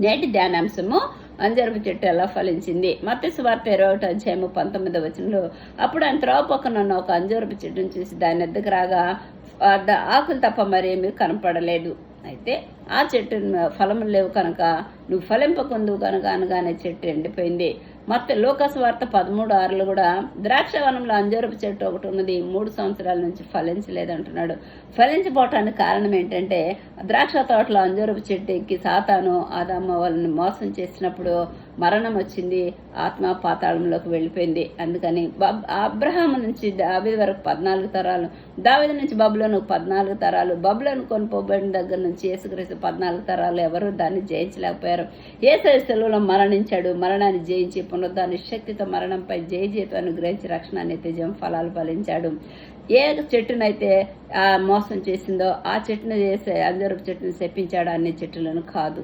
నేటి ధ్యానాంశము అంజరపు చెట్టు ఎలా ఫలించింది. మత్తయి సువార్త 21:19 అప్పుడు ఆయన త్రోవ పక్కనున్న ఒక అంజూరపు చెట్టును చూసి దాని ఎద్దకు రాగా ఆకులు తప్ప మరేమీ కనపడలేదు. అయితే ఆ చెట్టు ఫలములు లేవు కనుక నువ్వు ఫలింపకుందువు కనుక అనగానే చెట్టు ఎండిపోయింది. లూకాసు వార్త 13:6 కూడా ద్రాక్షవనంలో అంజూరపు చెట్టు ఒకటి ఉన్నది, 3 సంవత్సరాల నుంచి ఫలించలేదంటున్నాడు. ఫలించిపోవటానికి కారణం ఏంటంటే ద్రాక్ష తోటలో అంజూరపు చెట్టు ఎక్కి సాతాను ఆదాము వాళ్ళని మోసం చేసినప్పుడు మరణం వచ్చింది, ఆత్మ పాతాళంలోకి వెళ్ళిపోయింది. అందుకని అబ్రహాము నుంచి దావీదు వరకు 14 తరాలు, దావీదు నుంచి బబులోనుకు 14 తరాలు, బబులోను కొనుపోబడిన దగ్గర నుంచి యేసుక్రీస్తు 14 తరాలు ఎవరు దాన్ని జయించలేకపోయారు. యేసు సెలవులో మరణించాడు, మరణాన్ని జయించి పునరుద్ధాన శక్తితో మరణంపై జయజీతం అనుగ్రహించి రక్షణ నిత్యజం ఫలాలు ఫలించాడు. ఏ చెట్టునైతే మోసం చేసిందో ఆ చెట్టును చేసే అంజూరపు చెట్టును శపించాడు, అన్ని చెట్టులను కాదు.